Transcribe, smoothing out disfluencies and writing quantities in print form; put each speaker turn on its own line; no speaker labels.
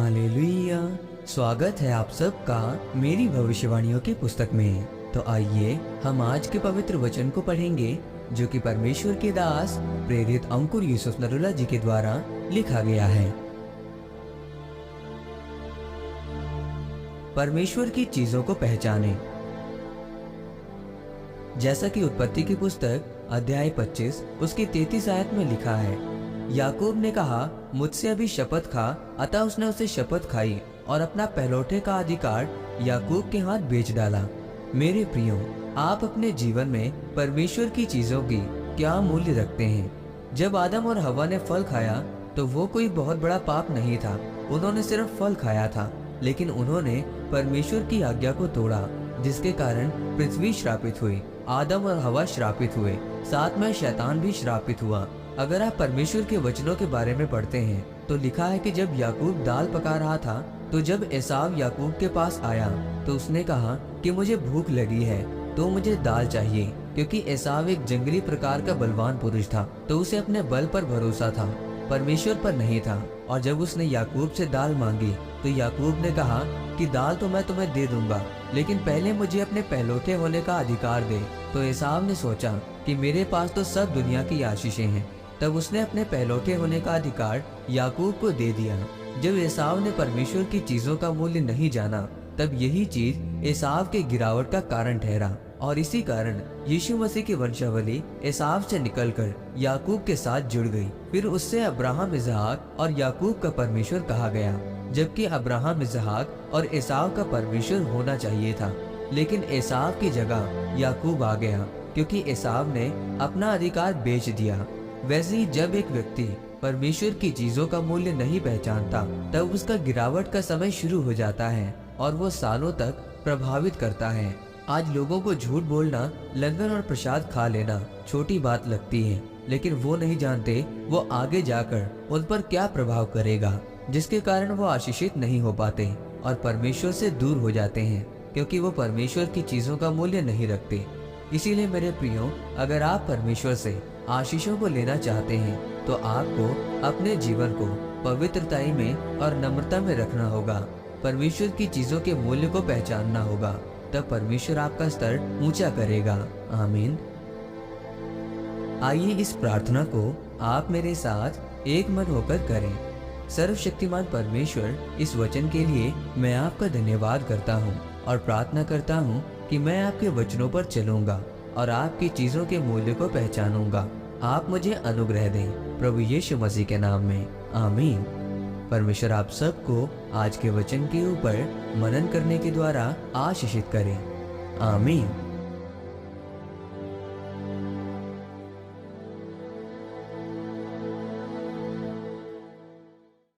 Hallelujah. स्वागत है आप सबका मेरी भविष्यवाणियों की पुस्तक में। तो आइए हम आज के पवित्र वचन को पढ़ेंगे जो कि परमेश्वर के दास प्रेरित अंकुर यूसुफ नरुला जी के द्वारा लिखा गया है। परमेश्वर की चीजों को पहचाने। जैसा कि उत्पत्ति की पुस्तक अध्याय 25 उसकी 33 आयत में लिखा है, याकूब ने कहा, मुझसे अभी शपथ खा। अतः उसने उसे शपथ खाई और अपना पहलौठे का अधिकार याकूब के हाथ बेच डाला। मेरे प्रियो, आप अपने जीवन में परमेश्वर की चीजों की क्या मूल्य रखते हैं? जब आदम और हवा ने फल खाया तो वो कोई बहुत बड़ा पाप नहीं था। उन्होंने सिर्फ फल खाया था, लेकिन उन्होंने परमेश्वर की आज्ञा को तोड़ा, जिसके कारण पृथ्वी श्रापित हुई। आदम और हवा श्रापित हुए, साथ में शैतान भी श्रापित हुआ। अगर आप परमेश्वर के वचनों के बारे में पढ़ते हैं तो लिखा है कि जब याकूब दाल पका रहा था तो जब एसाव याकूब के पास आया तो उसने कहा कि मुझे भूख लगी है तो मुझे दाल चाहिए, क्योंकि एसाव एक जंगली प्रकार का बलवान पुरुष था, तो उसे अपने बल पर भरोसा था, परमेश्वर पर नहीं था। और जब उसने याकूब से दाल मांगी तो याकूब ने कहा कि दाल तो मैं तुम्हें दे दूंगा, लेकिन पहले मुझे अपने पहलौठे होने का अधिकार दे। तो एसाव ने सोचा कि मेरे पास तो सब दुनिया की आशीषें हैं। तब उसने अपने पहलौठे होने का अधिकार याकूब को दे दिया। जब एसाव ने परमेश्वर की चीजों का मूल्य नहीं जाना, तब यही चीज एसाव के गिरावट का कारण ठहरा, और इसी कारण यीशु मसीह की वंशावली एसाव से निकलकर याकूब के साथ जुड़ गई। फिर उससे अब्राहम, इसहाक और याकूब का परमेश्वर कहा गया, जबकि अब्राहम, इसहाक और एसाव का परमेश्वर होना चाहिए था। लेकिन एसाव की जगह याकूब आ गया, क्योंकि एसाव ने अपना अधिकार बेच दिया। वैसे ही जब एक व्यक्ति परमेश्वर की चीजों का मूल्य नहीं पहचानता, तब उसका गिरावट का समय शुरू हो जाता है और वो सालों तक प्रभावित करता है। आज लोगों को झूठ बोलना, लंगर और प्रसाद खा लेना छोटी बात लगती है, लेकिन वो नहीं जानते वो आगे जाकर उन पर क्या प्रभाव करेगा, जिसके कारण वो आशीषित नहीं हो पाते और परमेश्वर से दूर हो जाते हैं, क्योंकि वो परमेश्वर की चीजों का मूल्य नहीं रखते। इसीलिए मेरे प्रियो, अगर आप परमेश्वर से आशीषों को लेना चाहते हैं तो आपको अपने जीवन को पवित्रताई में और नम्रता में रखना होगा। परमेश्वर की चीजों के मूल्य को पहचानना होगा, तब परमेश्वर आपका स्तर ऊंचा करेगा। आमीन। आइए इस प्रार्थना को आप मेरे साथ एक मन होकर करें। सर्वशक्तिमान परमेश्वर, इस वचन के लिए मैं आपका धन्यवाद करता हूँ और प्रार्थना करता हूँ कि मैं आपके वचनों पर चलूंगा और आपकी चीजों के मूल्य को पहचानूंगा। आप मुझे अनुग्रह दें, प्रभु यीशु मसीह के नाम में, आमीन। परमेश्वर आप सबको आज के वचन के ऊपर मनन करने के द्वारा आशीषित करें, आमीन।